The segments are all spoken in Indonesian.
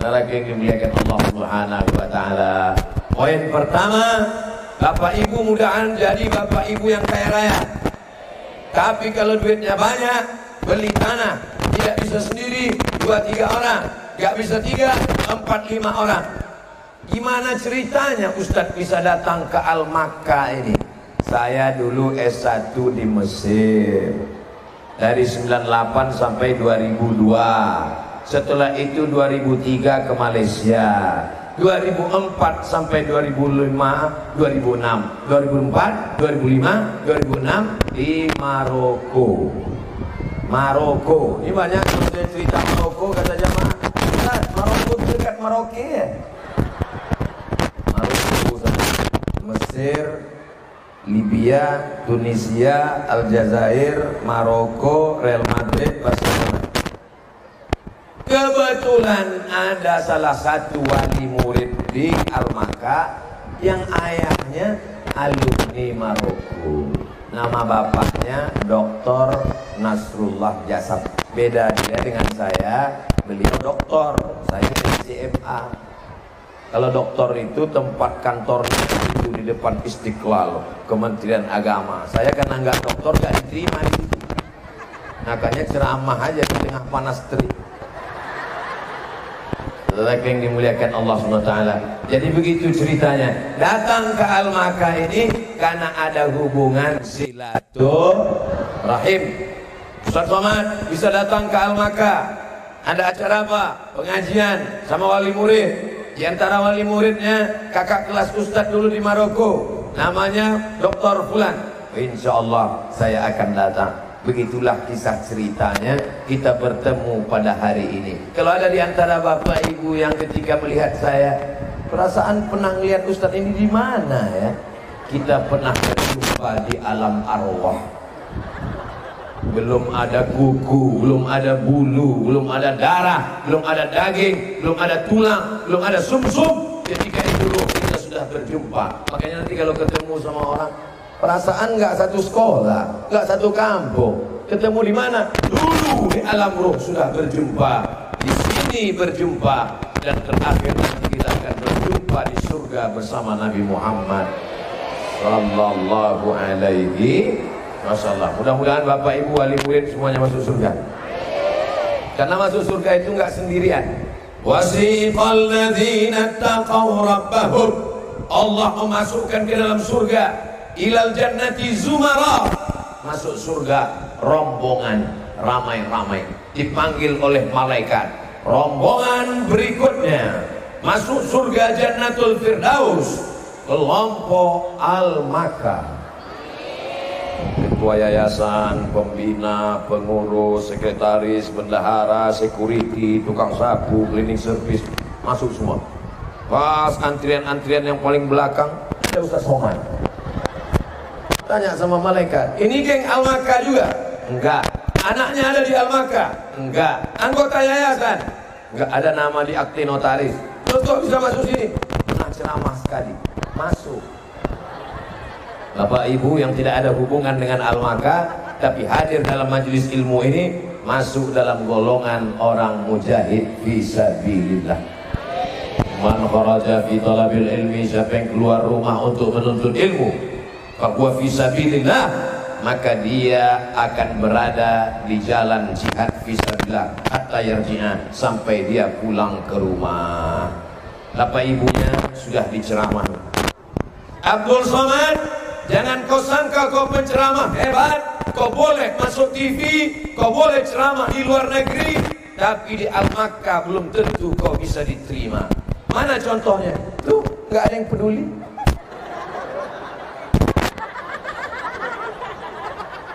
Saudara yang dimuliakan Allah Subhanahu wa taala. Poin pertama, Bapak Ibu mudahan jadi Bapak Ibu yang kaya raya. Tapi kalau duitnya banyak, beli tanah, tidak bisa sendiri 2-3 orang, gak bisa 3-4-5 orang. Gimana ceritanya Ustadz bisa datang ke Al-Makkah ini? Saya dulu S1 di Mesir dari 98 sampai 2002. Setelah itu 2003 ke Malaysia, 2004 sampai 2005, 2006, 2004, 2005, 2006 di Maroko. Maroko, ini banyak saya cerita Maroko kata jamaah. Ustaz, Maroko dekat Maroke ya? Maroko, Mesir, Libya, Tunisia, Aljazair, Maroko, Real Madrid, Barcelona. Kebetulan ada salah satu wali murid di Al-Makkah yang ayahnya alumni Maroko. Nama bapaknya Dr. Nasrullah Jasab. Beda dia dengan saya, beliau doktor, saya CMA. Kalau doktor itu tempat kantornya itu di depan Istiqlal, Kementerian Agama. Saya karena nggak doktor nggak diterima di situ. Makanya ceramah aja di tengah panas terik. Lelaki yang dimuliakan Allah SWT. Jadi begitu ceritanya. Datang ke Al-Makkah ini karena ada hubungan silaturahim. Ustaz Somad bisa datang ke Al-Makkah. Ada acara apa? Pengajian sama wali murid. Di antara wali muridnya kakak kelas Ustaz dulu di Maroko, namanya Dr. Fulan. Insya Allah saya akan datang. Begitulah kisah ceritanya, kita bertemu pada hari ini. Kalau ada di antara bapak ibu yang ketika melihat saya, perasaan pernah lihat Ustadz ini di mana ya? Kita pernah berjumpa di alam arwah. Belum ada kuku, belum ada bulu, belum ada darah, belum ada daging, belum ada tulang, belum ada sumsum. Ketika itu kita sudah berjumpa. Makanya nanti kalau ketemu sama orang, perasaan nggak satu sekolah, nggak satu kampung, ketemu di mana? Dulu di alam ruh sudah berjumpa, di sini berjumpa, dan terakhir nanti kita akan berjumpa di surga bersama Nabi Muhammad Sallallahu Alaihi Wasallam. Mudah-mudahan Bapak Ibu wali murid semuanya masuk surga. Karena masuk surga itu nggak sendirian. Wasiqal ladzina taqaw rabbahum. Allah memasukkan ke dalam surga. Ilal jannati zumara, masuk surga rombongan ramai-ramai, dipanggil oleh malaikat. Rombongan berikutnya masuk surga Jannatul Firdaus, kelompok Al-Makkah. Ketua yayasan, pembina, pengurus, sekretaris, bendahara, security, tukang sapu, cleaning service, masuk semua. Pas antrian-antrian yang paling belakang ada Ustaz Somad. Tanya sama malaikat, ini geng Al-Makkah juga? Enggak. Anaknya ada di Al-Makkah? Enggak. Anggota yayasan? Enggak ada nama di akte notaris. Terus kok bisa masuk sini? Pernah ceramah sekali. Masuk. Bapak Ibu yang tidak ada hubungan dengan Al-Makkah tapi hadir dalam majelis ilmu ini, masuk dalam golongan orang mujahid fisabilillah. Man kharaja fi talabil ilmi, siapa yang keluar rumah untuk menuntut ilmu, bahwa fisabilillah, maka dia akan berada di jalan jihad fisabilillah hatta yarji'a, sampai dia pulang ke rumah. Bapak ibunya sudah diceramah. Abdul Somad, jangan kau sangka kau penceramah hebat, kau boleh masuk TV, kau boleh ceramah di luar negeri, tapi di Al-Makkah belum tentu kau bisa diterima. Mana contohnya? Tuh, nggak ada yang peduli.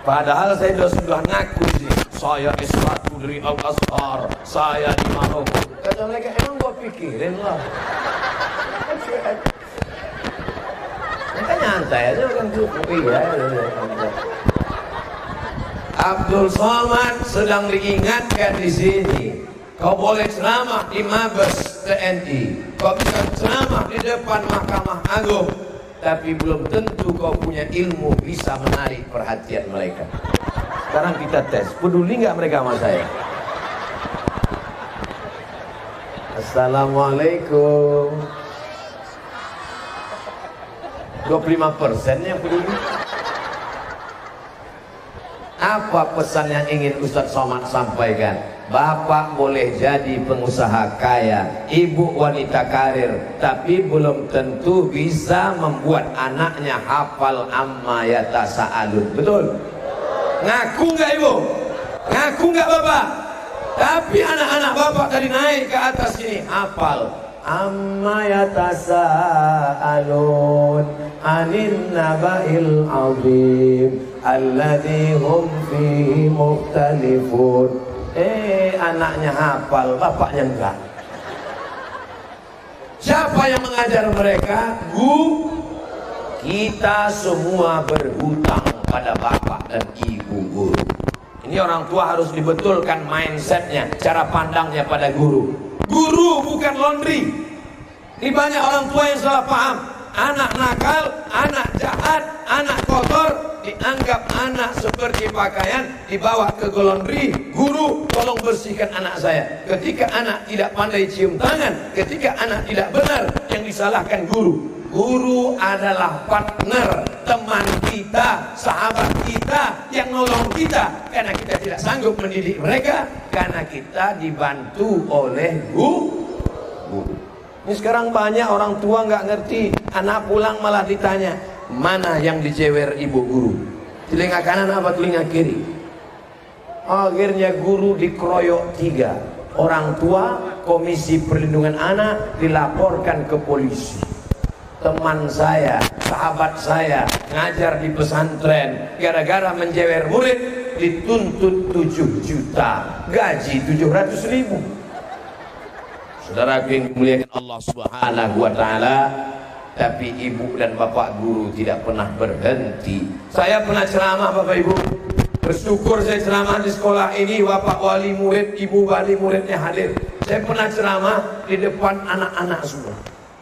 Padahal saya sudah ngaku sih, saya S1 dari Al-Azhar, saya di Maroko. Kata mereka, emang gua pikirin lah. Mereka nyantai aja kan cukup. Iya. Abdul Somad sedang diingatkan di sini. Kau boleh ceramah di Mabes TNI, kau bisa ceramah di depan Mahkamah Agung, tapi belum tentu kau punya ilmu bisa menarik perhatian mereka. Sekarang kita tes, peduli nggak mereka sama saya? Assalamualaikum. 25% yang peduli. Apa pesan yang ingin Ustadz Somad sampaikan? Bapak boleh jadi pengusaha kaya, ibu wanita karir, tapi belum tentu bisa membuat anaknya hafal amma yatasaalun. Betul? Ngaku nggak ibu? Ngaku nggak bapak? Tapi anak-anak bapak tadi naik ke atas sini hafal amma yatasaalun anin naba'il azim alladzi hum fihi mukhtalifun. Anaknya hafal, bapaknya enggak. Siapa yang mengajar mereka? Kita semua berhutang pada bapak dan ibu guru. Ini orang tua harus dibetulkan mindsetnya, cara pandangnya pada guru. Guru bukan laundry. Ini banyak orang tua yang salah paham. Anak nakal, anak jahat, anak kotor, dianggap anak seperti pakaian, dibawa ke laundry. Guru, tolong bersihkan anak saya. Ketika anak tidak pandai cium tangan, ketika anak tidak benar, yang disalahkan guru. Guru adalah partner, teman kita, sahabat kita, yang nolong kita. Karena kita tidak sanggup mendidik mereka, karena kita dibantu oleh guru. Ini sekarang banyak orang tua nggak ngerti. Anak pulang malah ditanya, mana yang dijewer ibu guru? Telinga kanan apa telinga kiri? Akhirnya guru dikeroyok 3. Orang tua, Komisi Perlindungan Anak dilaporkan ke polisi. Teman saya, sahabat saya, ngajar di pesantren, gara-gara menjewer murid dituntut 7 juta, gaji 700.000. Saudara yang dimuliakan Allah Subhanahu wa Ta'ala, tapi ibu dan bapak guru tidak pernah berhenti. Saya pernah ceramah Bapak Ibu, bersyukur saya ceramah di sekolah ini, bapak wali murid, ibu wali muridnya hadir. Saya pernah ceramah di depan anak-anak semua.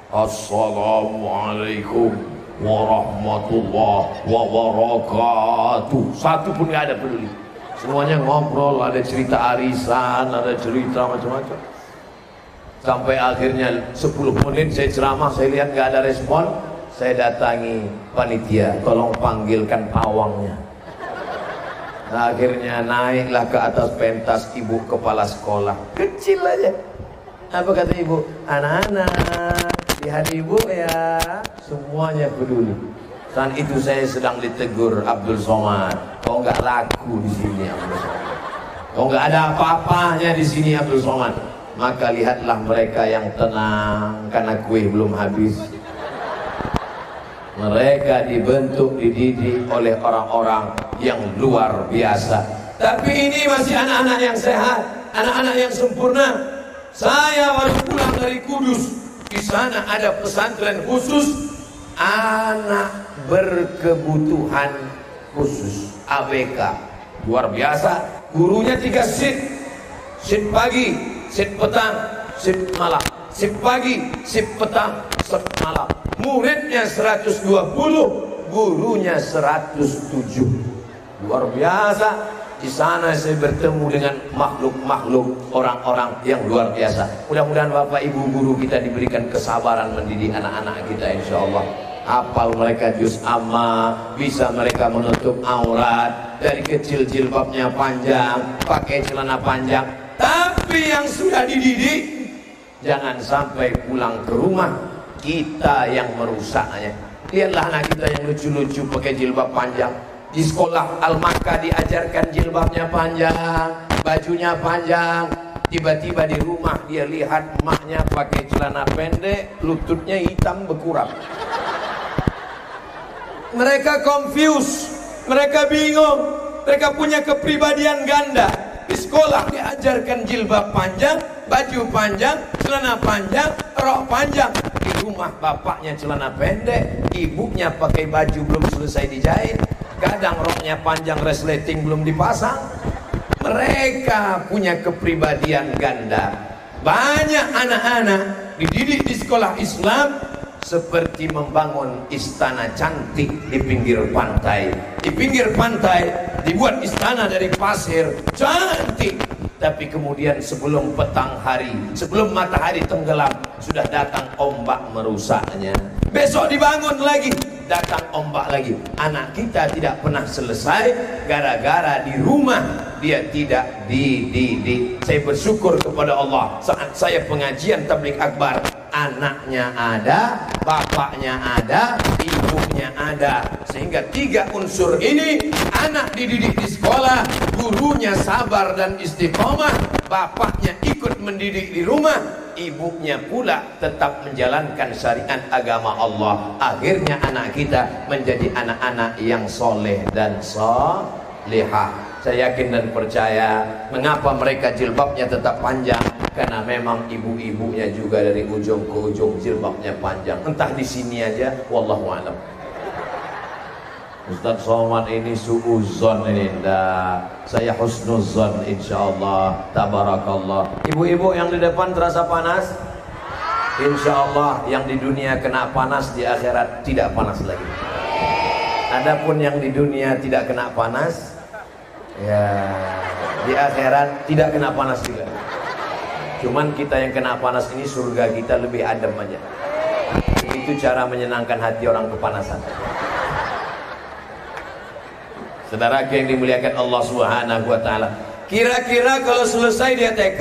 Assalamualaikum warahmatullahi wabarakatuh. Satu pun gak ada peduli. Semuanya ngobrol, ada cerita arisan, ada cerita macam-macam. Sampai akhirnya 10 menit saya ceramah, saya lihat gak ada respon. Saya datangi panitia, tolong panggilkan pawangnya. Nah, akhirnya naiklah ke atas pentas ibu kepala sekolah. Kecil aja. Apa kata ibu? Anak-anak, lihat ibu ya. Semuanya peduli. Saat itu saya sedang ditegur Abdul Somad. Kau nggak laku di sini Abdul Somad. Kau nggak ada apa-apanya di sini Abdul Somad. Maka lihatlah mereka yang tenang karena kue belum habis. Mereka dibentuk, dididik oleh orang-orang yang luar biasa. Tapi ini masih anak-anak yang sehat, anak-anak yang sempurna. Saya baru pulang dari Kudus. Di sana ada pesantren khusus anak berkebutuhan khusus, ABK. Luar biasa. Gurunya 3 shift. Shift pagi, shift petang, shift malam. Shift pagi, shift petang, shift malam. Muridnya 120, gurunya 107. Luar biasa. Di sana saya bertemu dengan makhluk-makhluk, orang-orang yang luar biasa. Mudah-mudahan Bapak Ibu guru kita diberikan kesabaran mendidik anak-anak kita, insya Allah. Hafal mereka juz amma, bisa mereka menutup aurat, dari kecil jilbabnya panjang, pakai celana panjang. Tapi yang sudah dididik, jangan sampai pulang ke rumah kita yang merusaknya. Lihatlah anak kita yang lucu-lucu pakai jilbab panjang. Di sekolah Al-Makkah diajarkan jilbabnya panjang, bajunya panjang. Tiba-tiba di rumah dia lihat emaknya pakai celana pendek, lututnya hitam berkurang. Mereka confused, mereka bingung, mereka punya kepribadian ganda. Di sekolah diajarkan jilbab panjang, baju panjang, celana panjang, rok panjang. Di rumah bapaknya celana pendek, ibunya pakai baju belum selesai dijahit. Kadang roknya panjang, resleting belum dipasang. Mereka punya kepribadian ganda. Banyak anak-anak dididik di sekolah Islam seperti membangun istana cantik di pinggir pantai. Di pinggir pantai dibuat istana dari pasir cantik. Tapi kemudian sebelum petang hari, sebelum matahari tenggelam, sudah datang ombak merusaknya. Besok dibangun lagi, datang ombak lagi. Anak kita tidak pernah selesai gara-gara di rumah dia tidak dididik. Saya bersyukur kepada Allah saat saya pengajian tabligh akbar, anaknya ada, bapaknya ada, ibunya ada, sehingga 3 unsur ini anak dididik di sekolah, gurunya sabar dan istiqomah, bapaknya ikut mendidik di rumah, ibunya pula tetap menjalankan syariat agama Allah. Akhirnya anak kita menjadi anak-anak yang soleh dan solehah. Saya yakin dan percaya mengapa mereka jilbabnya tetap panjang, karena memang ibu-ibunya juga dari ujung ke ujung jilbabnya panjang. Entah di sini aja, wallahu a'lam. Ustaz Somad ini su'uzon ini, saya husnuzon insyaallah, tabarakallah. Ibu-ibu yang di depan terasa panas? Insyaallah yang di dunia kena panas, di akhirat tidak panas lagi. Adapun yang di dunia tidak kena panas, ya di akhirat tidak kena panas juga. Cuman kita yang kena panas ini surga kita lebih adem aja. Itu cara menyenangkan hati orang kepanasan. Saudara yang dimuliakan Allah Subhanahu wa taala, kira-kira kalau selesai dia TK,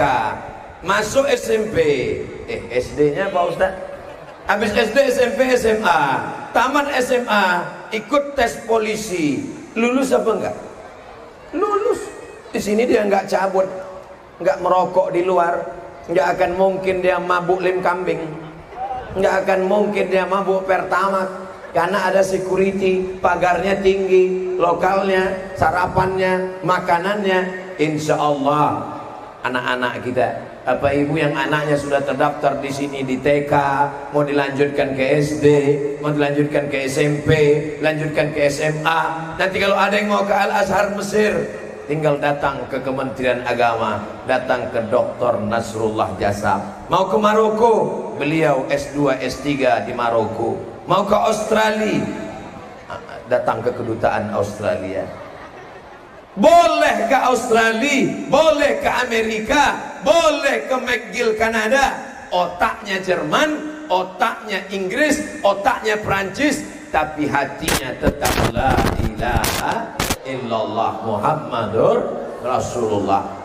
masuk SMP, SD-nya Pak Ustaz? Habis SD, SMP, SMA, tamat SMA, ikut tes polisi, lulus apa enggak? Lulus. Di sini dia enggak cabut, enggak merokok di luar, enggak akan mungkin dia mabuk lim kambing, enggak akan mungkin dia mabuk pertamax. Karena ada security, pagarnya tinggi, lokalnya, sarapannya, makanannya. Insya Allah anak-anak kita, Bapak Ibu yang anaknya sudah terdaftar di sini di TK, mau dilanjutkan ke SD, mau dilanjutkan ke SMP, lanjutkan ke SMA. Nanti kalau ada yang mau ke Al-Azhar Mesir, tinggal datang ke Kementerian Agama, datang ke Dr. Nasrullah Jasab. Mau ke Maroko, beliau S2, S3 di Maroko. Mau ke Australia, datang ke kedutaan Australia. Boleh ke Australia, boleh ke Amerika, boleh ke McGill Kanada. Otaknya Jerman, otaknya Inggris, otaknya Prancis, tapi hatinya tetap la ilaha illallah Muhammadur Rasulullah.